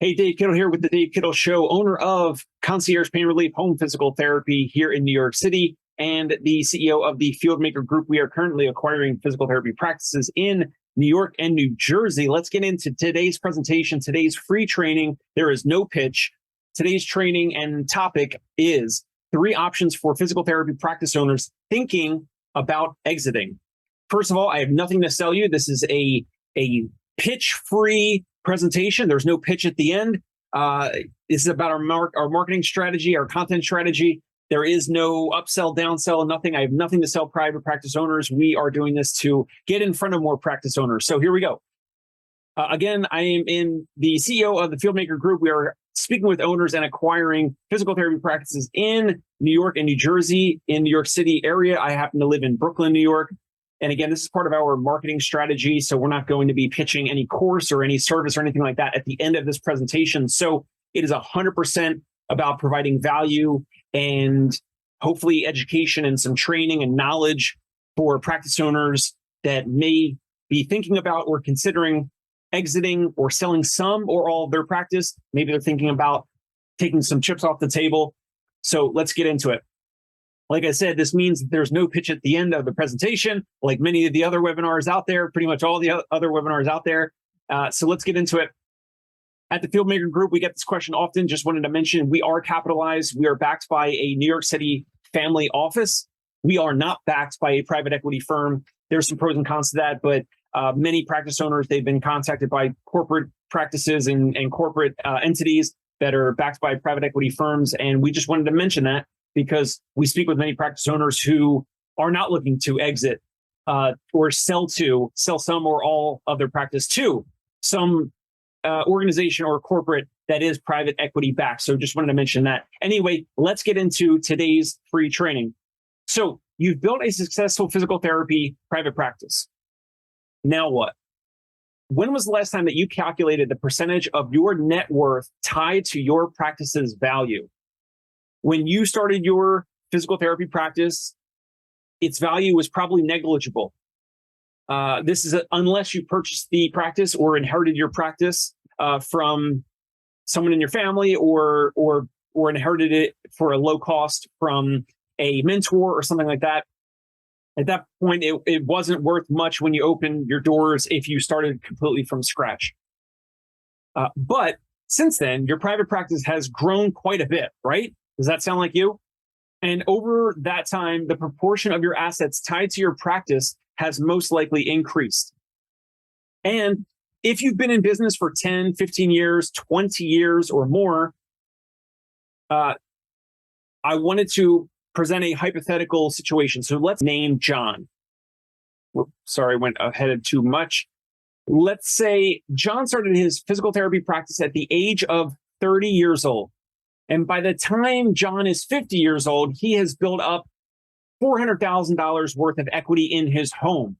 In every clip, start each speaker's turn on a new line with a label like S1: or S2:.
S1: Hey, Dave Kittle here with the Dave Kittle Show, owner of Concierge Pain Relief Home Physical Therapy here in New York City and the CEO of the Fieldmaker Group. We are currently acquiring physical therapy practices in New York and New Jersey. Let's get into today's presentation, today's free training. There is no pitch. Today's training and topic is 3 options for physical therapy practice owners thinking about exiting. First of all, I have nothing to sell you. This is a pitch-free presentation. There's no pitch at the end. This is about our marketing strategy, our content strategy. There is no upsell, downsell, nothing. I have nothing to sell private practice owners. We are doing this to get in front of more practice owners. So here we go. Again, I am the CEO of the Fieldmaker Group. We are speaking with owners and acquiring physical therapy practices in New York and New Jersey. In New York City area, I happen to live in Brooklyn, New York. And again, this is part of our marketing strategy. So we're not going to be pitching any course or any service or anything like that at the end of this presentation. So it is 100% about providing value and hopefully education and some training and knowledge for practice owners that may be thinking about or considering exiting or selling some or all of their practice. Maybe they're thinking about taking some chips off the table. So let's get into it. Like I said, this means that there's no pitch at the end of the presentation, like many of the other webinars out there, pretty much all the other webinars out there. So let's get into it. At the Fieldmaker Group, we get this question often. Just wanted to mention, we are capitalized. We are backed by a New York City family office. We are not backed by a private equity firm. There's some pros and cons to that, but many practice owners, they've been contacted by corporate practices and corporate entities that are backed by private equity firms. And we just wanted to mention that, because we speak with many practice owners who are not looking to exit or sell some or all of their practice to some organization or corporate that is private equity backed. So just wanted to mention that. Anyway, let's get into today's free training. So you've built a successful physical therapy private practice. Now what? When was the last time that you calculated the percentage of your net worth tied to your practice's value? When you started your physical therapy practice, its value was probably negligible. This is unless you purchased the practice or inherited your practice from someone in your family, or inherited it for a low cost from a mentor or something like that. At that point, it wasn't worth much when you opened your doors if you started completely from scratch. But since then, your private practice has grown quite a bit, right? Does that sound like you? And over that time, the proportion of your assets tied to your practice has most likely increased. And if you've been in business for 10, 15 years, 20 years or more, I wanted to present a hypothetical situation. So let's name John. Whoops, sorry, I went ahead too much. Let's say John started his physical therapy practice at the age of 30 years old. And by the time John is 50 years old, he has built up $400,000 worth of equity in his home.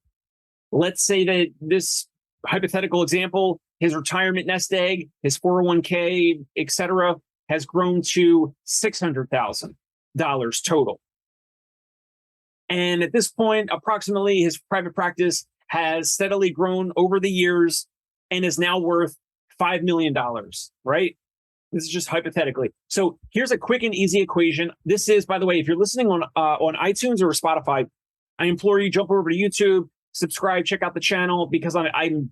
S1: Let's say that this hypothetical example, his retirement nest egg, his 401k, etc., has grown to $600,000 total. And at this point, approximately his private practice has steadily grown over the years and is now worth $5 million, right? This is just hypothetically. So here's a quick and easy equation. This is, by the way, if you're listening on iTunes or Spotify, I implore you, jump over to YouTube, subscribe, check out the channel, because I'm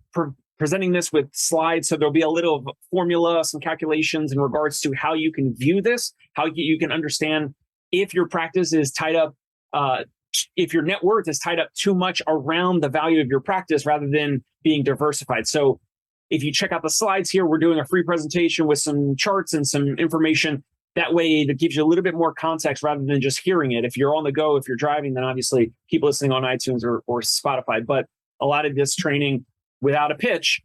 S1: presenting this with slides. So there'll be a little formula, some calculations in regards to how you can view this, how you can understand if your practice is tied up, if your net worth is tied up too much around the value of your practice rather than being diversified. So if you check out the slides here, we're doing a free presentation with some charts and some information. That way, that gives you a little bit more context rather than just hearing it. If you're on the go, if you're driving, then obviously keep listening on iTunes or Spotify. But a lot of this training without a pitch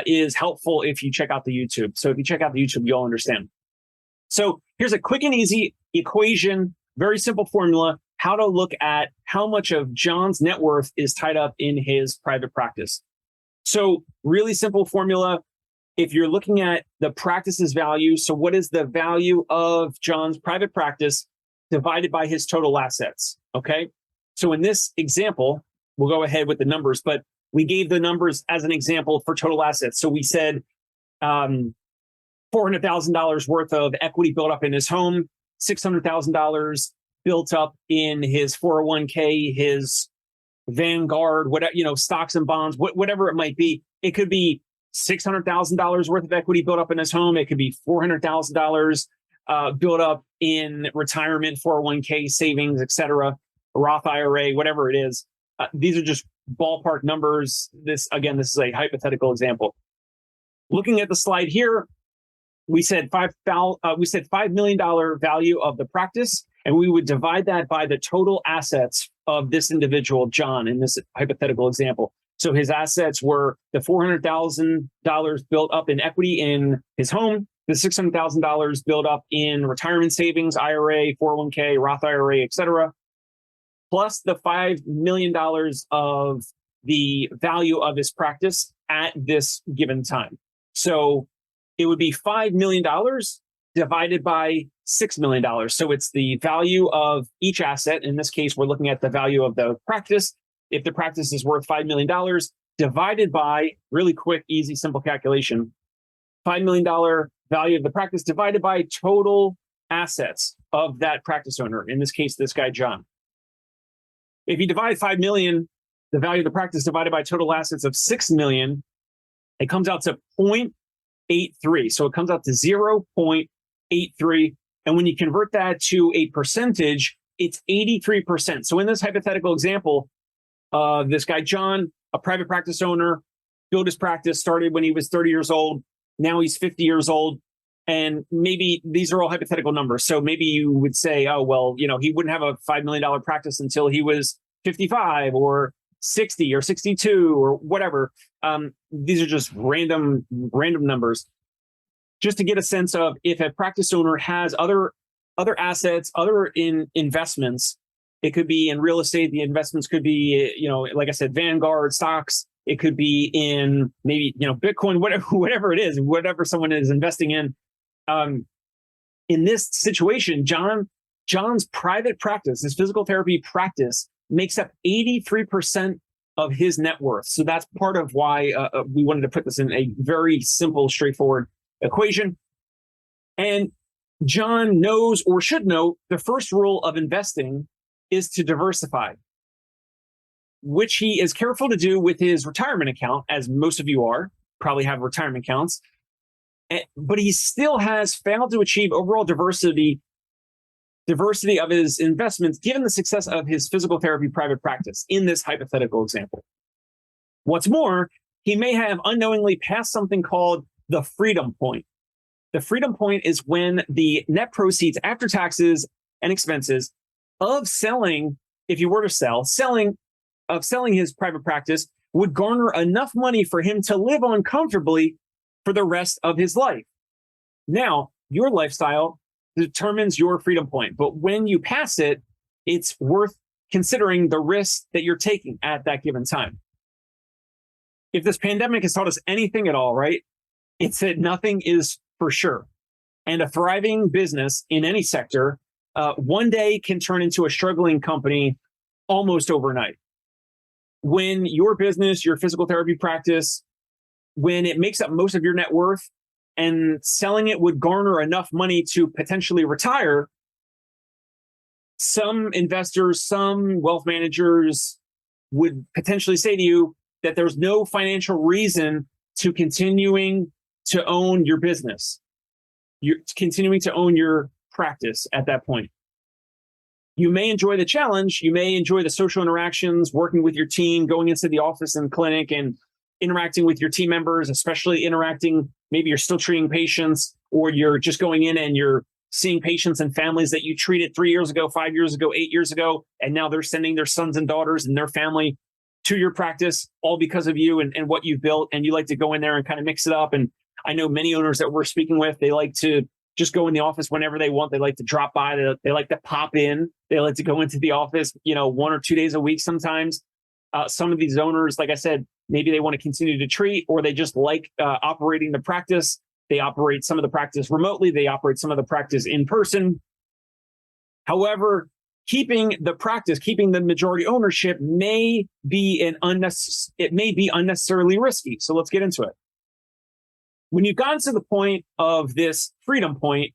S1: is helpful if you check out the YouTube. So if you check out the YouTube, you'll understand. So here's a quick and easy equation, very simple formula, how to look at how much of John's net worth is tied up in his private practice. So really simple formula. If you're looking at the practice's value, so what is the value of John's private practice divided by his total assets? Okay. So in this example, we'll go ahead with the numbers, but we gave the numbers as an example for total assets. So we said $400,000 worth of equity built up in his home, $600,000 built up in his 401k, his Vanguard, whatever, stocks and bonds, whatever it might be. It could be $600,000 worth of equity built up in his home. It could be $400,000 built up in retirement, 401k savings, etc., Roth IRA, whatever it is. These are just ballpark numbers. This is a hypothetical example. Looking at the slide here, we said $5 million value of the practice, and we would divide that by the total assets of this individual, John, in this hypothetical example. So his assets were the $400,000 built up in equity in his home, the $600,000 built up in retirement savings, IRA, 401k, Roth IRA, etc., plus the $5 million of the value of his practice at this given time. So it would be $5 million divided by $6 million. So it's the value of each asset. In this case, we're looking at the value of the practice. If the practice is worth $5 million, divided by, really quick, easy, simple calculation, $5 million value of the practice divided by total assets of that practice owner. In this case, this guy, John. If you divide 5 million, the value of the practice divided by total assets of 6 million, it comes out to 0.83. So it comes out to 0.83. And when you convert that to a percentage, it's 83%. So in this hypothetical example, this guy, John, a private practice owner, built his practice, started when he was 30 years old. Now he's 50 years old. And maybe these are all hypothetical numbers. So maybe you would say, oh, well, he wouldn't have a $5 million practice until he was 55 or 60 or 62 or whatever. These are just random numbers. Just to get a sense of if a practice owner has other assets, other investments, it could be in real estate. The investments could be, like I said, Vanguard stocks. It could be in maybe, Bitcoin, whatever it is, whatever someone is investing in. In this situation, John's private practice, his physical therapy practice, makes up 83% of his net worth. So that's part of why we wanted to put this in a very simple, straightforward equation. And John knows, or should know, the first rule of investing is to diversify, which he is careful to do with his retirement account, as most of you probably have retirement accounts. But he still has failed to achieve overall diversity of his investments, given the success of his physical therapy private practice in this hypothetical example. What's more, he may have unknowingly passed something called the freedom point. The freedom point is when the net proceeds after taxes and expenses of selling, if you were to selling his private practice would garner enough money for him to live on comfortably for the rest of his life. Now, your lifestyle determines your freedom point, but when you pass it, it's worth considering the risk that you're taking at that given time. If this pandemic has taught us anything at all, right, it's that nothing is for sure. And a thriving business in any sector, one day can turn into a struggling company almost overnight. When your business, your physical therapy practice, when it makes up most of your net worth and selling it would garner enough money to potentially retire, some investors, some wealth managers would potentially say to you that there's no financial reason to continuing to own your business. You're continuing to own your practice at that point. You may enjoy the challenge. You may enjoy the social interactions, working with your team, going into the office and clinic and interacting with your team members, especially maybe you're still treating patients, or you're just going in and you're seeing patients and families that you treated 3 years ago, 5 years ago, 8 years ago, and now they're sending their sons and daughters and their family to your practice, all because of you and what you've built. And you like to go in there and kind of mix it up. And I know many owners that we're speaking with, they like to just go in the office whenever they want. They like to drop by. They like to pop in. They like to go into the office, 1 or 2 days a week sometimes. Some of these owners, like I said, maybe they want to continue to treat, or they just like operating the practice. They operate some of the practice remotely. They operate some of the practice in person. However, keeping the majority ownership may be unnecessarily risky. So let's get into it. When you've gotten to the point of this freedom point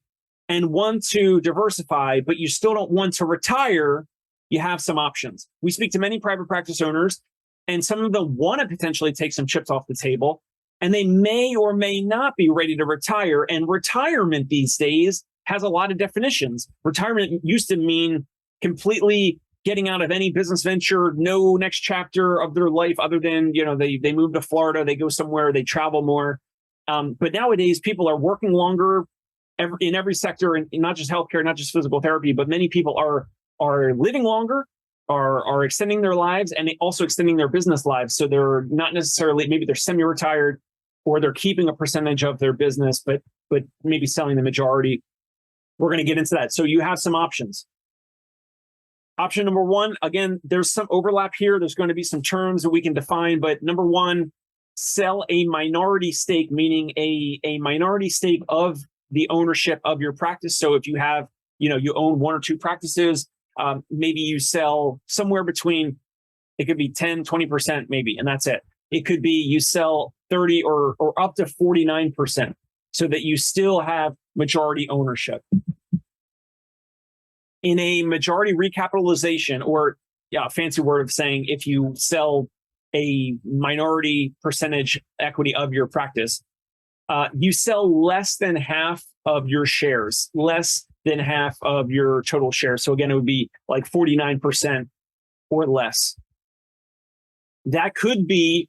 S1: and want to diversify, but you still don't want to retire, you have some options. We speak to many private practice owners, and some of them want to potentially take some chips off the table, and they may or may not be ready to retire. And retirement these days has a lot of definitions. Retirement used to mean completely getting out of any business venture, no next chapter of their life other than, they move to Florida, they go somewhere, they travel more. But nowadays, people are working longer in every sector, and not just healthcare, not just physical therapy, but many people are living longer, are extending their lives, and also extending their business lives. So they're not necessarily, maybe they're semi-retired, or they're keeping a percentage of their business, but maybe selling the majority. We're going to get into that. So you have some options. Option number one, again, there's some overlap here. There's going to be some terms that we can define, but number one, sell a minority stake, meaning a minority stake of the ownership of your practice. So if you have, you own one or two practices, maybe you sell somewhere between, it could be 10, 20% maybe, and that's it. It could be you sell 30 or up to 49% so that you still have majority ownership. In a majority recapitalization, or a fancy word of saying if you sell a minority percentage equity of your practice, you sell less than half of your shares, less than half of your total shares. So again, it would be like 49% or less. That could be,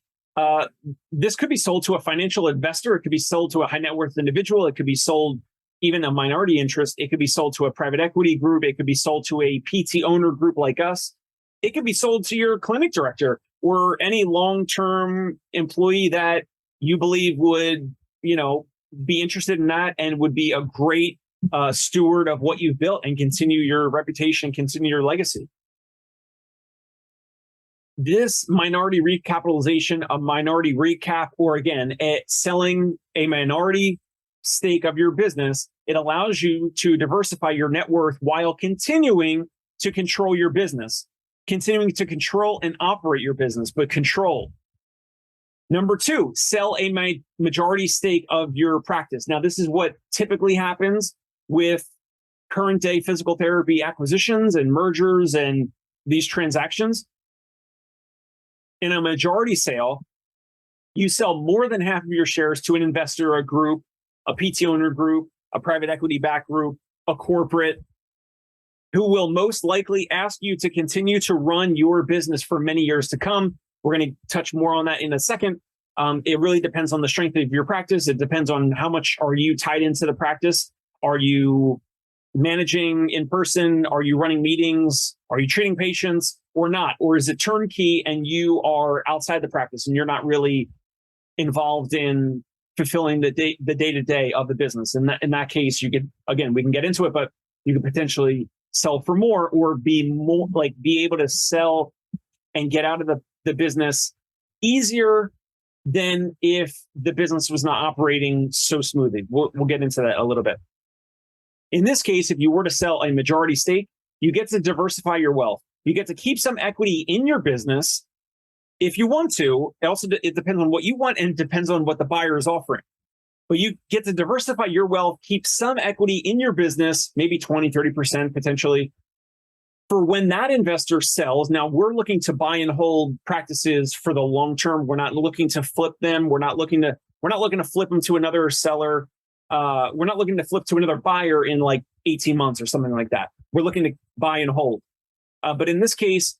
S1: this could be sold to a financial investor. It could be sold to a high net worth individual. It could be sold even a minority interest. It could be sold to a private equity group. It could be sold to a PT owner group like us. It could be sold to your clinic director or any long-term employee that you believe would, be interested in that and would be a great steward of what you've built and continue your reputation, continue your legacy. This minority recapitalization, a minority recap, or again, selling a minority stake of your business, it allows you to diversify your net worth while continuing to control your business, continuing to control and operate your business, but control. Number two, sell a majority stake of your practice. Now, this is what typically happens with current day physical therapy acquisitions and mergers and these transactions. In a majority sale, you sell more than half of your shares to an investor, a group, a PT owner group, a private equity backed group, a corporate, who will most likely ask you to continue to run your business for many years to come. We're going to touch more on that in a second. It really depends on the strength of your practice. It depends on how much are you tied into the practice. Are you managing in person? Are you running meetings? Are you treating patients or not? Or is it turnkey and you are outside the practice and you're not really involved in fulfilling the day-to-day of the business? In that case, you could, again, we can get into it, but you could potentially sell for more or be able to sell and get out of the business easier than if the business was not operating so smoothly. We'll get into that a little bit. In this case, if you were to sell a majority stake, you get to diversify your wealth. You get to keep some equity in your business if you want to. It depends on what you want and depends on what the buyer is offering. But you get to diversify your wealth, keep some equity in your business, maybe 20, 30% potentially, for when that investor sells. Now, we're looking to buy and hold practices for the long term. We're not looking to flip them. We're not looking to flip them to another seller. We're not looking to flip to another buyer in like 18 months or something like that. We're looking to buy and hold. But in this case,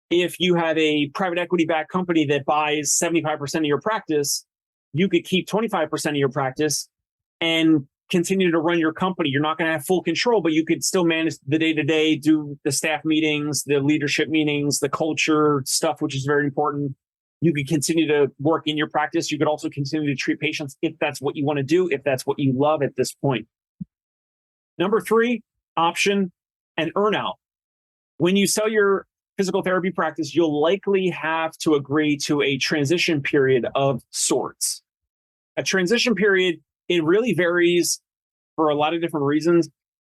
S1: if you have a private equity backed company that buys 75% of your practice, you could keep 25% of your practice and continue to run your company. You're not going to have full control, but you could still manage the day-to-day, do the staff meetings, the leadership meetings, the culture stuff, which is very important. You could continue to work in your practice. You could also continue to treat patients if that's what you want to do, if that's what you love at this point. Number three, option and earnout. When you sell your physical therapy practice, you'll likely have to agree to a transition period of sorts. A transition period, it really varies for a lot of different reasons,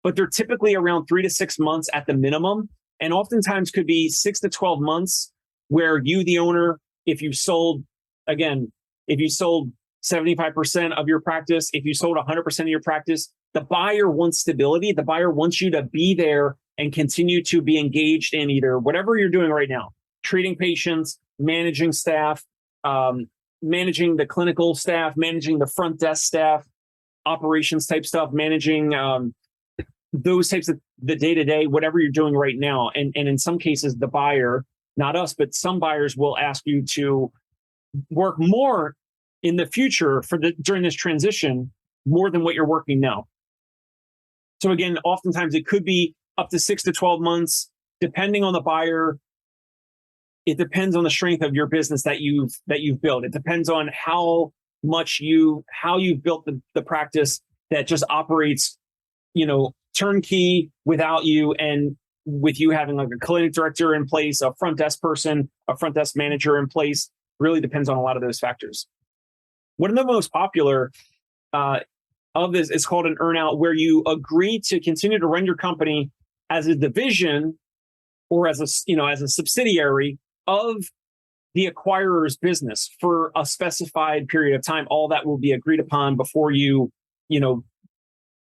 S1: but they're typically around 3 to 6 months at the minimum, and oftentimes could be 6 to 12 months where you, the owner, if you sold 75% of your practice, if you sold 100% of your practice, the buyer wants stability. The buyer wants you to be there and continue to be engaged in either whatever you're doing right now, treating patients, managing staff, managing the clinical staff, managing the front desk staff, operations type stuff, managing those types of the day-to-day, whatever you're doing right now. And in some cases, the buyer, not us, but some buyers will ask you to work more in the future during this transition, more than what you're working now. So again, oftentimes it could be up to 6 to 12 months, depending on the buyer. It depends on the strength of your business that you've built. It depends on how you've built the practice that just operates, turnkey without you, and with you having like a clinic director in place, a front desk person, a front desk manager in place. Really depends on a lot of those factors. One of the most popular of this is called an earn-out, where you agree to continue to run your company as a division or as a subsidiary of the acquirer's business for a specified period of time. All that will be agreed upon before you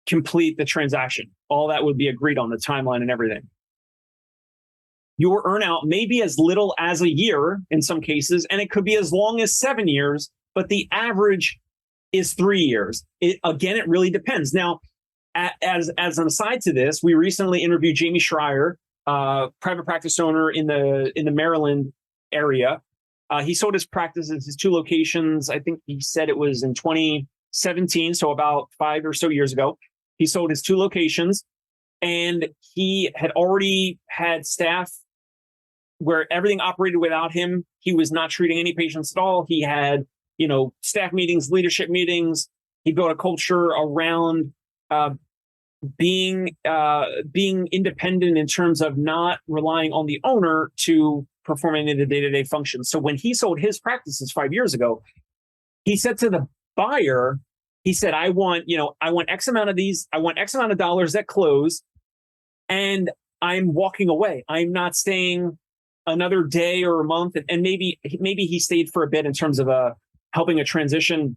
S1: complete the transaction. All that would be agreed on, the timeline and everything. Your earnout may be as little as a year in some cases, and it could be as long as 7 years, but the average is 3 years. It really depends. Now, as an aside to this, we recently interviewed Jamie Schreier, private practice owner in the Maryland area. He sold his practices, his 2 locations. I think he said it was in 2017, so about 5 or so years ago. He sold his 2 locations, and he had already had staff where everything operated without him. He was not treating any patients at all. He had, staff meetings, leadership meetings. He built a culture around being independent in terms of not relying on the owner to perform any of the day-to-day functions. So when he sold his practices 5 years ago, he said to the buyer, he said, I want X amount of these, I want X amount of dollars at close, and I'm walking away. I'm not staying another day or a month. And maybe he stayed for a bit in terms of helping a transition.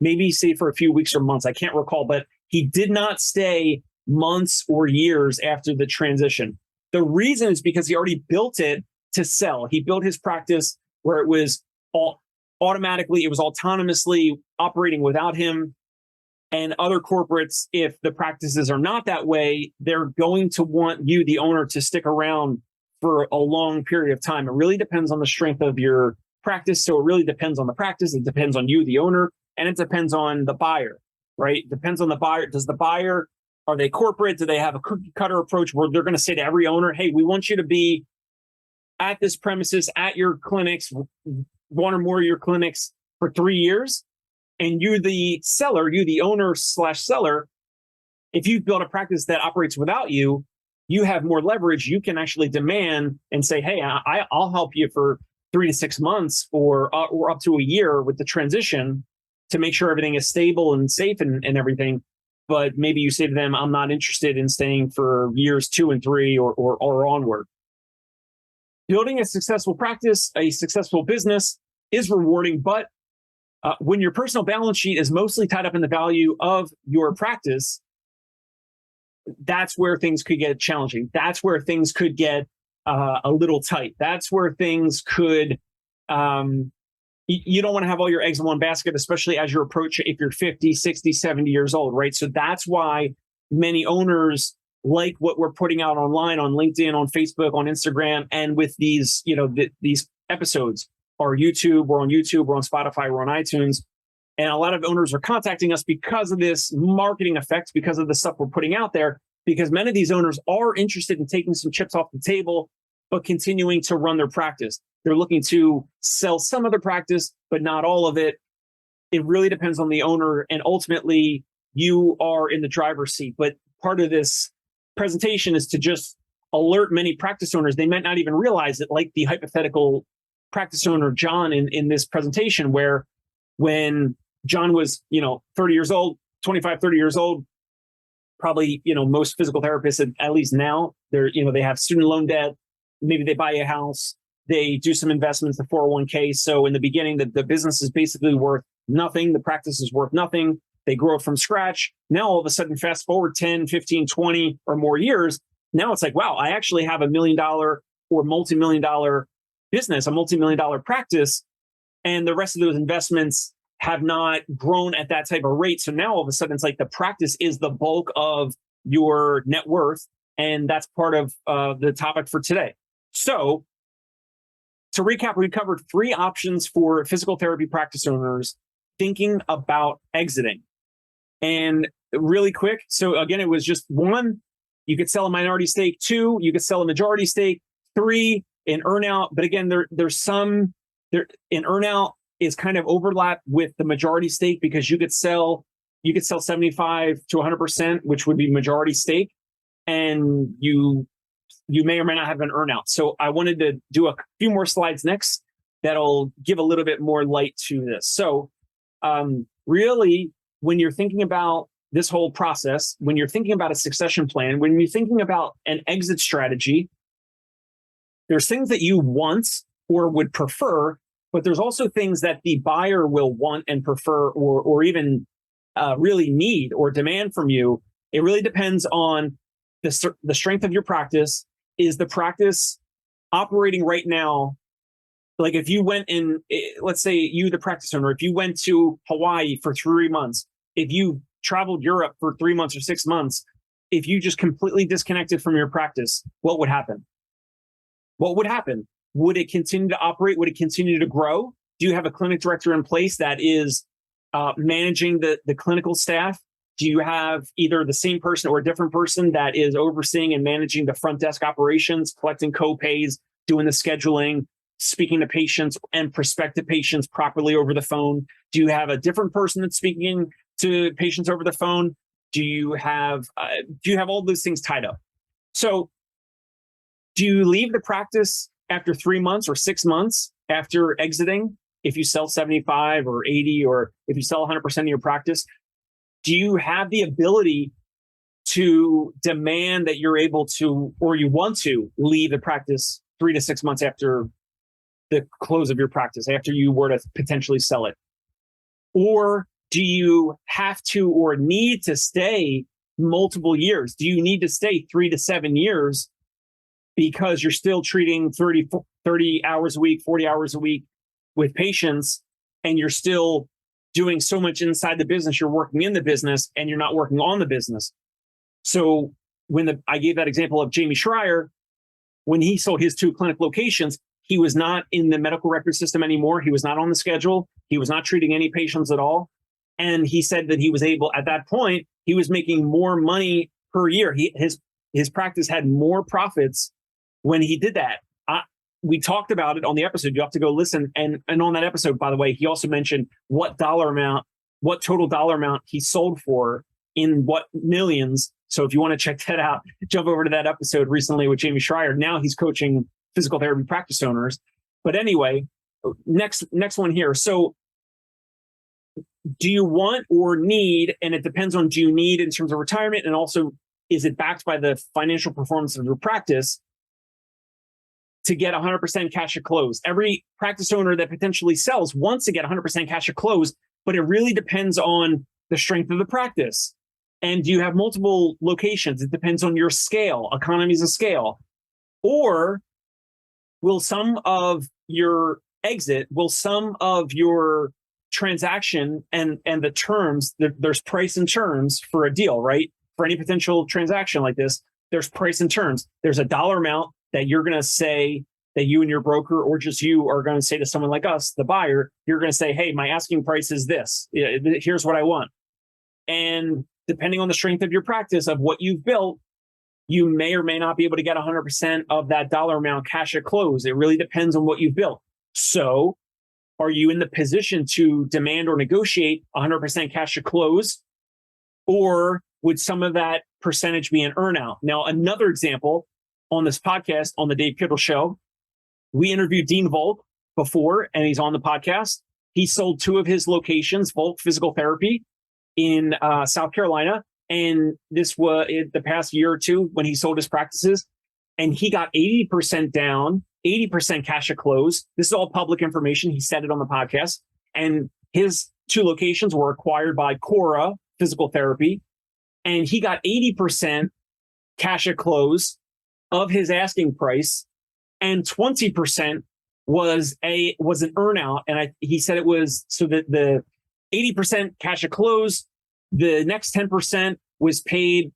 S1: Maybe he stayed for a few weeks or months. I can't recall, but he did not stay months or years after the transition. The reason is because he already built it to sell. He built his practice where it was all automatically, it was autonomously operating without him. And other corporates, if the practices are not that way, they're going to want you, the owner, to stick around for a long period of time. It really depends on the strength of your practice. So it really depends on the practice. It depends on you, the owner, and it depends on the buyer, right? It depends on the buyer. Does the buyer, are they corporate? Do they have a cookie cutter approach where they're going to say to every owner, hey, we want you to be at this premises, at your clinics, one or more of your clinics for 3 years? And you, the seller, you, the owner / seller, if you've built a practice that operates without you, you have more leverage. You can actually demand and say, hey, I'll help you for 3 to 6 months or up to a year with the transition to make sure everything is stable and safe and everything. But maybe you say to them, I'm not interested in staying for years 2 and 3 or onward. Building a successful practice, a successful business is rewarding, but when your personal balance sheet is mostly tied up in the value of your practice, that's where things could get challenging. That's where things could get a little tight. That's where things could, you don't want to have all your eggs in one basket, especially as you approach if you're 50, 60, 70 years old, right? So that's why many owners like what we're putting out online, on LinkedIn, on Facebook, on Instagram, and with these, these episodes. Or YouTube, we're on YouTube, we're on Spotify, we're on iTunes. And a lot of owners are contacting us because of this marketing effect, because of the stuff we're putting out there, because many of these owners are interested in taking some chips off the table, but continuing to run their practice. They're looking to sell some of their practice, but not all of it. It really depends on the owner. And ultimately, you are in the driver's seat. But part of this presentation is to just alert many practice owners. They might not even realize it, like the hypothetical practice owner John in this presentation, where when John was 30 years old, 25, 30 years old, probably most physical therapists, at least now, they have student loan debt, maybe they buy a house, they do some investments, the 401k. So in the beginning, the business is basically worth nothing. The practice is worth nothing. They grow it from scratch. Now, all of a sudden, fast forward 10, 15, 20 or more years. Now it's like, wow, I actually have $1 million or multi-million dollar business, a multi-million dollar practice. And the rest of those investments have not grown at that type of rate. So now all of a sudden, it's like the practice is the bulk of your net worth. And that's part of the topic for today. So to recap, we covered 3 options for physical therapy practice owners thinking about exiting. And really quick, so again, it was just 1, you could sell a minority stake. 2, you could sell a majority stake. 3, an earnout. But again, there's some, an earnout is kind of overlap with the majority stake because you could sell 75 to 100%, which would be majority stake. And you may or may not have an earnout. So I wanted to do a few more slides next that'll give a little bit more light to this. So really, when you're thinking about this whole process, when you're thinking about a succession plan, when you're thinking about an exit strategy, there's things that you want or would prefer, but there's also things that the buyer will want and prefer or even really need or demand from you. It really depends on the strength of your practice. Is the practice operating right now? Like if you went in, let's say you, the practice owner, if you went to Hawaii for 3 months, if you traveled Europe for 3 months or 6 months, if you just completely disconnected from your practice, what would happen? What would happen? Would it continue to operate? Would it continue to grow? Do you have a clinic director in place that is managing the clinical staff? Do you have either the same person or a different person that is overseeing and managing the front desk operations, collecting co-pays, doing the scheduling, speaking to patients and prospective patients properly over the phone? Do you have a different person that's speaking to patients over the phone? Do you have all those things tied up? So do you leave the practice after 3 months or 6 months after exiting? If you sell 75 or 80, or if you sell 100% of your practice, do you have the ability to demand that you're able to, or you want to leave the practice 3 to 6 months after the close of your practice, after you were to potentially sell it? Or do you have to or need to stay multiple years? Do you need to stay 3 to 7 years because you're still treating 30 hours a week, 40 hours a week with patients, and you're still doing so much inside the business, you're working in the business and you're not working on the business? So when I gave that example of Jamie Schreier, when he sold his 2 clinic locations, he was not in the medical record system anymore. He was not on the schedule. He was not treating any patients at all. And he said that he was able, at that point, he was making more money per year. His practice had more profits when he did that. We talked about it on the episode. You have to go listen. And on that episode, by the way, he also mentioned what total dollar amount he sold for in what millions. So if you want to check that out, jump over to that episode recently with Jamie Schreier. Now he's coaching physical therapy practice owners. But anyway, next one here. So do you want or need, and it depends on, do you need in terms of retirement, and also is it backed by the financial performance of your practice to get 100% cash at close? Every practice owner that potentially sells wants to get 100% cash at close, but it really depends on the strength of the practice. And do you have multiple locations? It depends on your scale, economies of scale. Or will some of your exit, will some of your transaction and the terms, there's price and terms for a deal, right? For any potential transaction like this, there's price and terms. There's a dollar amount that you're going to say, that you and your broker, or just you, are going to say to someone like us, the buyer. You're going to say, hey, my asking price is this. Here's what I want. And depending on the strength of your practice, of what you've built, you may or may not be able to get 100% of that dollar amount cash at close. It really depends on what you've built. So are you in the position to demand or negotiate 100% cash at close? Or would some of that percentage be an earnout? Now, another example, on this podcast, on the Dave Kittle Show, we interviewed Dean Volk before, and he's on the podcast. He sold 2 of his locations, Volk Physical Therapy in South Carolina. And this was the past year or 2 when he sold his practices. And he got 80% down, 80% cash at close. This is all public information. He said it on the podcast. And his two locations were acquired by Cora Physical Therapy, and he got 80% cash at close of his asking price, and 20% was an earnout. And he said it was so that the 80% cash at close, the next 10% was paid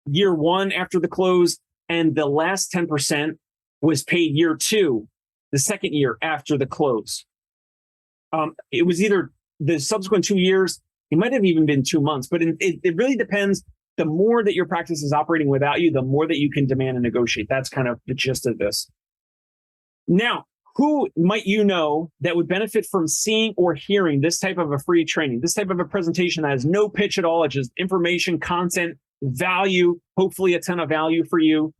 S1: year one after the close, and the last 10% was paid year two, the second year after the close. It was either the subsequent 2 years, it might have even been 2 months, but it really depends. The more that your practice is operating without you, the more that you can demand and negotiate. That's kind of the gist of this. Now, who might you know that would benefit from seeing or hearing this type of a free training, this type of a presentation that has no pitch at all? It's just information, content, value, hopefully a ton of value for you.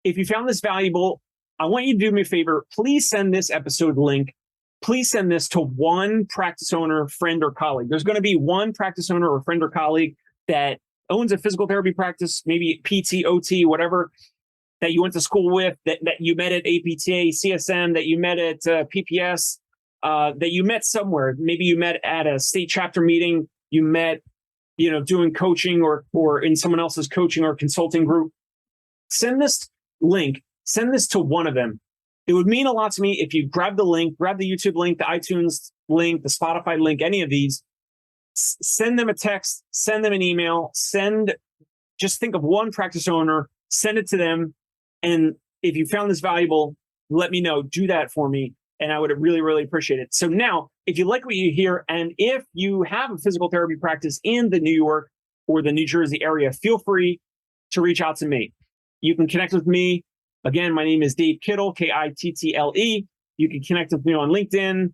S1: If you found this valuable, I want you to do me a favor. Please send this episode link. Please send this to one practice owner, friend, or colleague. There's going to be one practice owner or friend or colleague that owns a physical therapy practice, maybe PT, OT, whatever, that you went to school with, that you met at APTA, CSM, that you met at PPS, that you met somewhere. Maybe you met at a state chapter meeting, you met, doing coaching or in someone else's coaching or consulting group. Send this link, send this to one of them. It would mean a lot to me if you grab the link, grab the YouTube link, the iTunes link, the Spotify link, any of these, send them a text, send them an email, just think of one practice owner, send it to them. And if you found this valuable, let me know, do that for me. And I would really, really appreciate it. So now, if you like what you hear, and if you have a physical therapy practice in the New York or the New Jersey area, feel free to reach out to me. You can connect with me. Again, my name is Dave Kittle, Kittle. You can connect with me on LinkedIn,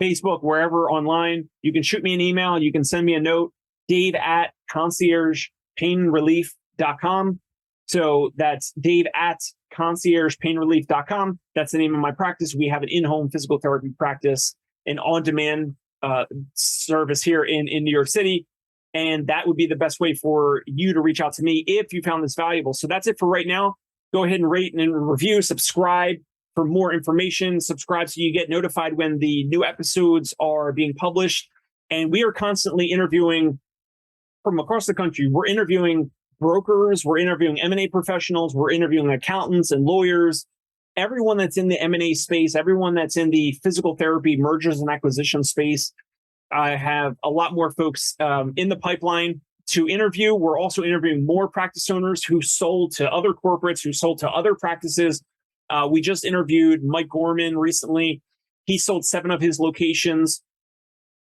S1: Facebook, wherever online. You can shoot me an email. You can send me a note, dave@conciergepainrelief.com. So that's dave@conciergepainrelief.com. That's the name of my practice. We have an in-home physical therapy practice, an on-demand service here in New York City. And that would be the best way for you to reach out to me if you found this valuable. So that's it for right now. Go ahead and rate and review, subscribe for more information. Subscribe so you get notified when the new episodes are being published. And we are constantly interviewing from across the country. We're interviewing brokers, we're interviewing M&A professionals, we're interviewing accountants and lawyers, everyone that's in the M&A space, everyone that's in the physical therapy mergers and acquisition space. I have a lot more folks in the pipeline to interview. We're also interviewing more practice owners who sold to other corporates, who sold to other practices. We just interviewed Mike Gorman recently. He sold 7 of his locations.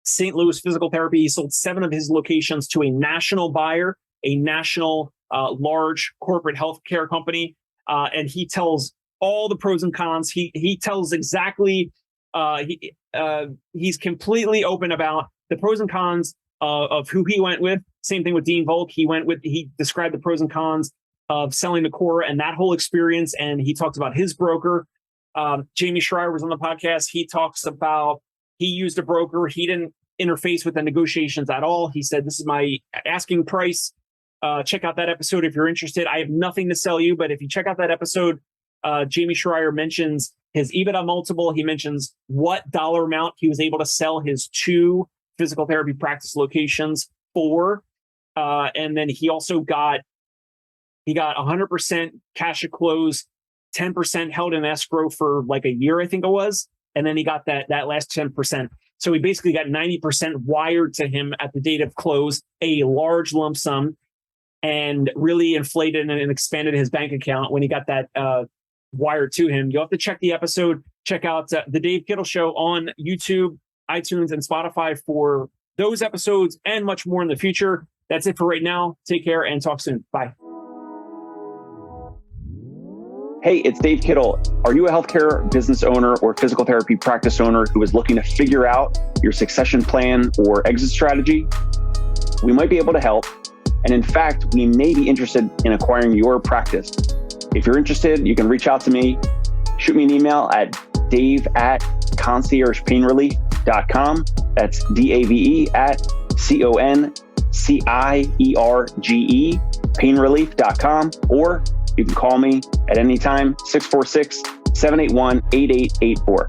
S1: St. Louis Physical Therapy, he sold 7 of his locations to a national buyer, a national large corporate healthcare company. And he tells all the pros and cons. He tells exactly, he's completely open about the pros and cons of who he went with. Same thing with Dean Volk. He described the pros and cons of selling to Cora and that whole experience. And he talks about his broker. Jamie Schreier was on the podcast. He talks about, he used a broker. He didn't interface with the negotiations at all. He said, this is my asking price. Check out that episode if you're interested. I have nothing to sell you, but if you check out that episode, Jamie Schreier mentions his EBITDA multiple. He mentions what dollar amount he was able to sell his 2 physical therapy practice locations for. And then he also got 100% cash at close, 10% held in escrow for like a year, I think it was. And then he got that last 10%. So he basically got 90% wired to him at the date of close, a large lump sum, and really inflated and expanded his bank account when he got that wired to him. You'll have to check the episode. Check out the Dave Kittle Show on YouTube, iTunes, and Spotify for those episodes and much more in the future. That's it for right now. Take care and talk soon. Bye.
S2: Hey, it's Dave Kittle. Are you a healthcare business owner or physical therapy practice owner who is looking to figure out your succession plan or exit strategy? We might be able to help. And in fact, we may be interested in acquiring your practice. If you're interested, you can reach out to me. Shoot me an email at dave@conciergepainrelief.com. That's DAVE@CONCIERGE painrelief.com. Or you can call me at any time, 646-781-8884.